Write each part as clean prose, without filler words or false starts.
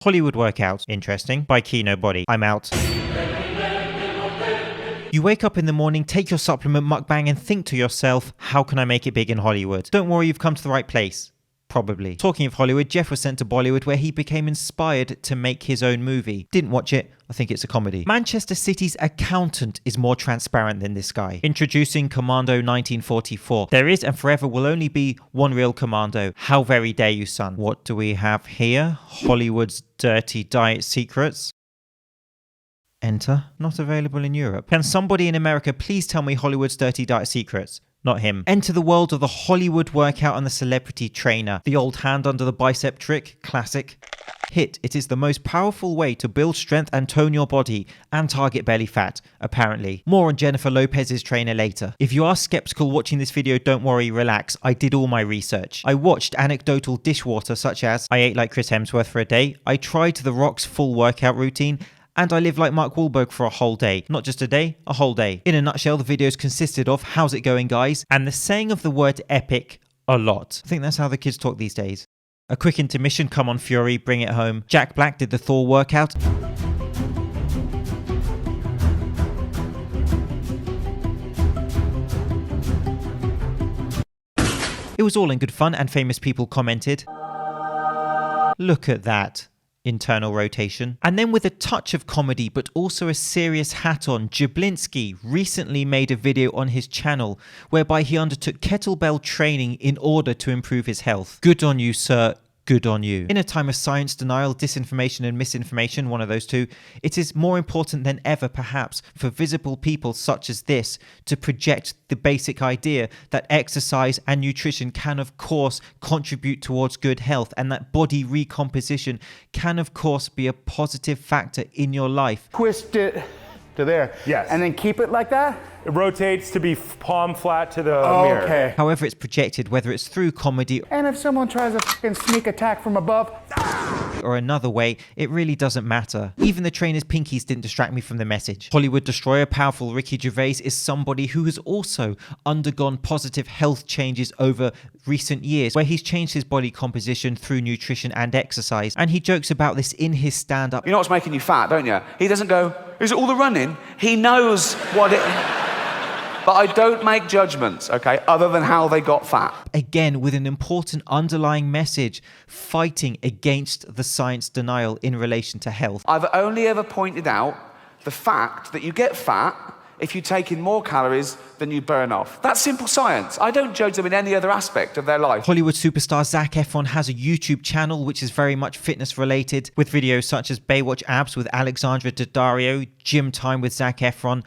Hollywood workout. Interesting. By Kino Body. I'm out. You wake up in the morning, take your supplement mukbang and think to yourself, how can I make it big in Hollywood? Don't worry, you've come to the right place. Probably. Talking of Hollywood, Jeff was sent to Bollywood where he became inspired to make his own movie. Didn't watch it. I think it's a comedy. Manchester City's accountant is more transparent than this guy. Introducing Commando 1944. There is and forever will only be one real Commando. How very dare you, son. What do we have here? Hollywood's dirty diet secrets. Enter. Not available in Europe. Can somebody in America please tell me Hollywood's dirty diet secrets? Not him. Enter the world of the Hollywood workout and the celebrity trainer. The old hand under the bicep trick. Classic. HIIT. It is the most powerful way to build strength and tone your body and target belly fat, apparently. More on Jennifer Lopez's trainer later. If you are skeptical watching this video, don't worry, relax. I did all my research. I watched anecdotal dishwater such as, I ate like Chris Hemsworth for a day, I tried The Rock's full workout routine, and I live like Mark Wahlberg for a whole day. Not just a day, a whole day. In a nutshell, the videos consisted of how's it going guys, and the saying of the word epic a lot. I think that's how the kids talk these days. A quick intermission, come on Fury, bring it home. Jack Black did the Thor workout. It was all in good fun and famous people commented, look at that. Internal rotation. And then with a touch of comedy but also a serious hat on, Jablinski recently made a video on his channel whereby he undertook kettlebell training in order to improve his health. Good on you, sir. Good on you. In a time of science denial, disinformation and misinformation, one of those two, it is more important than ever perhaps for visible people such as this to project the basic idea that exercise and nutrition can of course contribute towards good health and that body recomposition can of course be a positive factor in your life. Twist it to there. Yes. And then keep it like that? It rotates to be palm flat to the mirror. Okay. However it's projected, whether it's through comedy And if someone tries a fucking sneak attack from above, or another way, it really doesn't matter. Even the trainer's pinkies didn't distract me from the message. Hollywood destroyer, powerful Ricky Gervais is somebody who has also undergone positive health changes over recent years, where he's changed his body composition through nutrition and exercise. And he jokes about this in his stand-up. You know what's making you fat, don't you? He doesn't go, is it all the running? He knows what it... But I don't make judgments, okay, other than how they got fat. Again, with an important underlying message, fighting against the science denial in relation to health. I've only ever pointed out the fact that you get fat if you take in more calories than you burn off. That's simple science. I don't judge them in any other aspect of their life. Hollywood superstar Zac Efron has a YouTube channel which is very much fitness related, with videos such as Baywatch Abs with Alexandra Daddario, Gym Time with Zac Efron.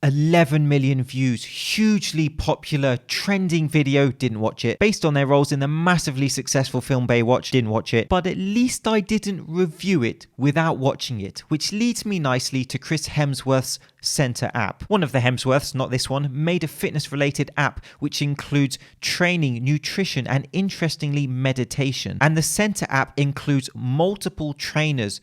11 million views, hugely popular, trending video, didn't watch it. Based on their roles in the massively successful film Baywatch, didn't watch it. But at least I didn't review it without watching it, which leads me nicely to Chris Hemsworth's Center app. One of the Hemsworths, not this one, made a fitness related app which includes training, nutrition and interestingly meditation. And the Center app includes multiple trainers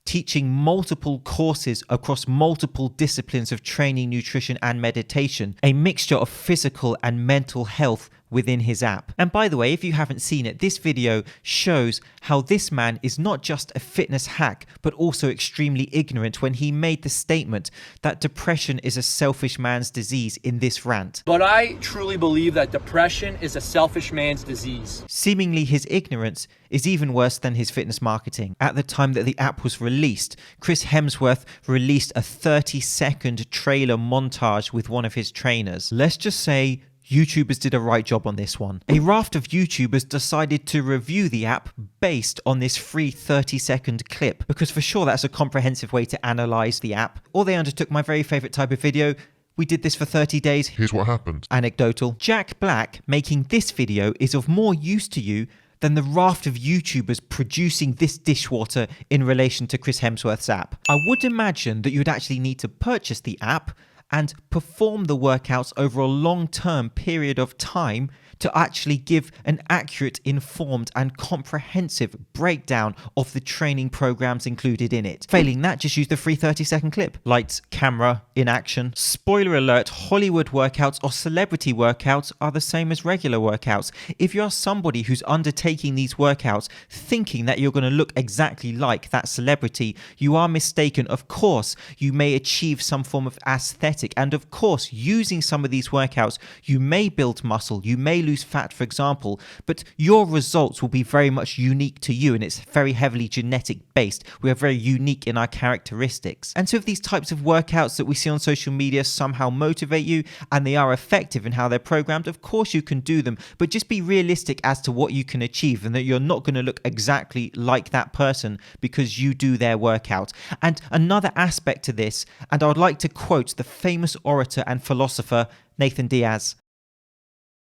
teaching multiple courses across multiple disciplines of training, nutrition and meditation, a mixture of physical and mental health within his app. And by the way, if you haven't seen it, this video shows how this man is not just a fitness hack, but also extremely ignorant when he made the statement that depression is a selfish man's disease in this rant. But I truly believe that depression is a selfish man's disease. Seemingly his ignorance is even worse than his fitness marketing. At the time that the app was released, Chris Hemsworth released a 30-second trailer montage with one of his trainers. Let's just say YouTubers did a right job on this one. A raft of YouTubers decided to review the app based on this free 30-second clip, because for sure that's a comprehensive way to analyze the app. Or they undertook my very favorite type of video. We did this for 30 days. Here's what happened. Anecdotal. Jack Black making this video is of more use to you than the raft of YouTubers producing this dishwater in relation to Chris Hemsworth's app. I would imagine that you'd actually need to purchase the app and perform the workouts over a long-term period of time to actually give an accurate, informed and comprehensive breakdown of the training programs included in it. Failing that, just use the free 30-second clip. Lights, camera, in action. Spoiler alert, Hollywood workouts or celebrity workouts are the same as regular workouts. If you're somebody who's undertaking these workouts thinking that you're going to look exactly like that celebrity, you are mistaken. Of course, you may achieve some form of aesthetic, and of course, using some of these workouts, you may build muscle, you may lose fat, for example, but your results will be very much unique to you, and it's very heavily genetic based. We are very unique in our characteristics. And so if these types of workouts that we see on social media somehow motivate you and they are effective in how they're programmed, of course you can do them, but just be realistic as to what you can achieve, and that you're not going to look exactly like that person because you do their workout. And another aspect to this, and I would like to quote the famous orator and philosopher Nathan Diaz.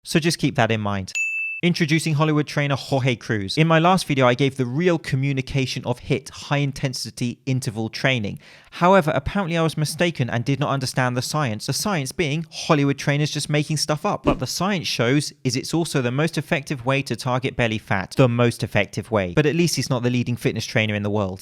So just keep that in mind. Introducing Hollywood trainer Jorge Cruz. In my last video, I gave the real communication of HIIT, high intensity interval training. However, apparently I was mistaken and did not understand the science. The science being Hollywood trainers just making stuff up. But the science shows is it's also the most effective way to target belly fat. The most effective way. But at least he's not the leading fitness trainer in the world.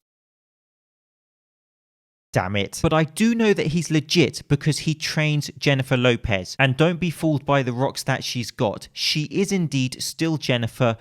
Damn it. But I do know that he's legit because he trains Jennifer Lopez. And don't be fooled by the rocks that she's got. She is indeed still Jennifer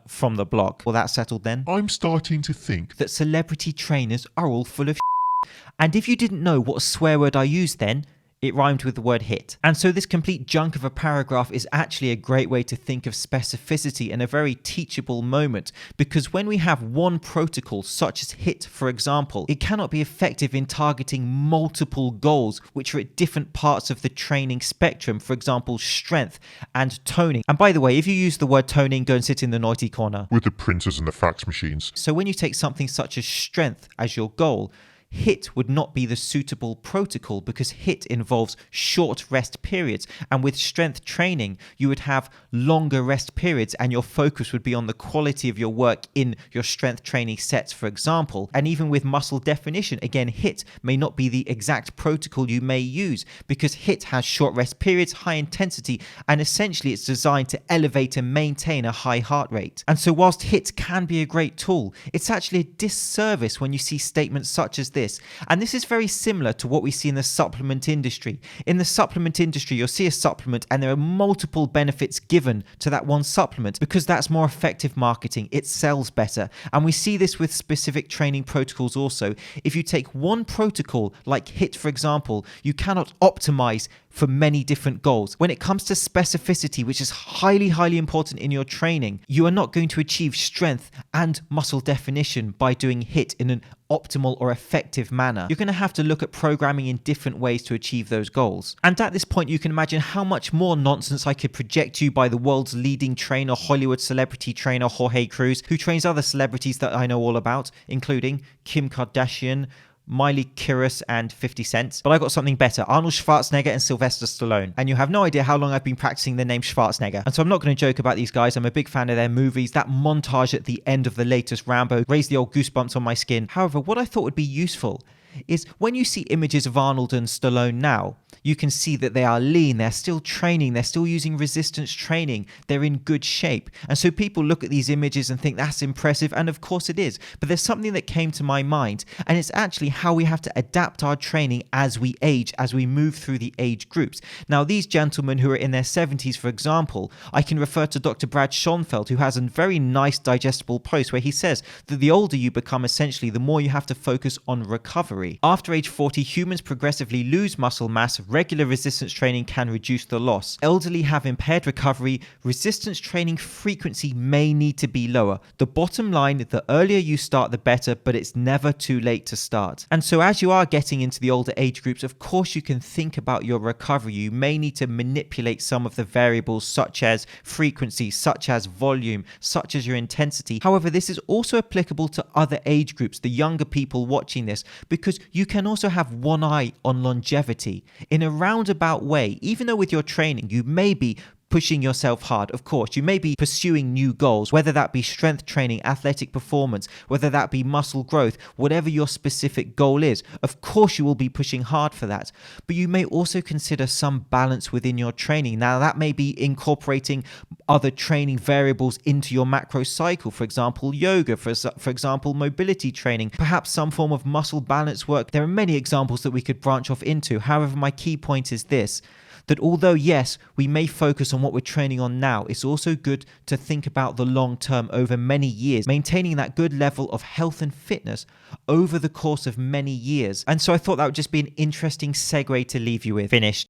from the block. Well, that's settled then. I'm starting to think that celebrity trainers are all full of shit. And if you didn't know what swear word I used then, it rhymed with the word HIIT. And so this complete junk of a paragraph is actually a great way to think of specificity and a very teachable moment, because when we have one protocol such as HIIT, for example, it cannot be effective in targeting multiple goals which are at different parts of the training spectrum, for example, strength and toning. And by the way, if you use the word toning, go and sit in the naughty corner. with the printers and the fax machines. So when you take something such as strength as your goal, HIIT would not be the suitable protocol because HIIT involves short rest periods, and with strength training you would have longer rest periods and your focus would be on the quality of your work in your strength training sets, for example. And even with muscle definition, again, HIIT may not be the exact protocol you may use because HIIT has short rest periods, high intensity, and essentially it's designed to elevate and maintain a high heart rate. And so whilst HIIT can be a great tool, it's actually a disservice when you see statements such as this. And this is very similar to what we see in the supplement industry. In the supplement industry, you'll see a supplement and there are multiple benefits given to that one supplement because that's more effective marketing. It sells better. And we see this with specific training protocols also. If you take one protocol like HIIT, for example, you cannot optimize for many different goals. When it comes to specificity, which is highly, highly important in your training, you are not going to achieve strength and muscle definition by doing HIIT in an optimal or effective manner. You're going to have to look at programming in different ways to achieve those goals. And at this point, you can imagine how much more nonsense I could project to you by the world's leading trainer, Hollywood celebrity trainer Jorge Cruz, who trains other celebrities that I know all about, including Kim Kardashian, Miley Cyrus and 50 Cent. But I got something better, Arnold Schwarzenegger and Sylvester Stallone. And you have no idea how long I've been practicing the name Schwarzenegger. And so I'm not going to joke about these guys. I'm a big fan of their movies. That montage at the end of the latest Rambo raised the old goosebumps on my skin. However, what I thought would be useful is when you see images of Arnold and Stallone now, you can see that they are lean, they're still training, they're still using resistance training, they're in good shape. And so people look at these images and think that's impressive, and of course it is. But there's something that came to my mind, and it's actually how we have to adapt our training as we age, as we move through the age groups. Now, these gentlemen who are in their 70s, for example, I can refer to Dr. Brad Schoenfeld, who has a very nice digestible post where he says that the older you become, essentially, the more you have to focus on recovery. After age 40, humans progressively lose muscle mass. Regular resistance training can reduce the loss. Elderly have impaired recovery. Resistance training frequency may need to be lower. The bottom line, the earlier you start, the better, but it's never too late to start. And so as you are getting into the older age groups, of course you can think about your recovery. You may need to manipulate some of the variables such as frequency, such as volume, such as your intensity. However, this is also applicable to other age groups, the younger people watching this, because you can also have one eye on longevity. In a roundabout way, even though with your training you may be pushing yourself hard. Of course, you may be pursuing new goals, whether that be strength training, athletic performance, whether that be muscle growth, whatever your specific goal is. Of course, you will be pushing hard for that, but you may also consider some balance within your training. Now, that may be incorporating other training variables into your macro cycle, for example, yoga, for example, mobility training, perhaps some form of muscle balance work. There are many examples that we could branch off into. However, my key point is this, that although, yes, we may focus on what we're training on now, it's also good to think about the long term over many years, maintaining that good level of health and fitness over the course of many years. And so I thought that would just be an interesting segue to leave you with. Finished.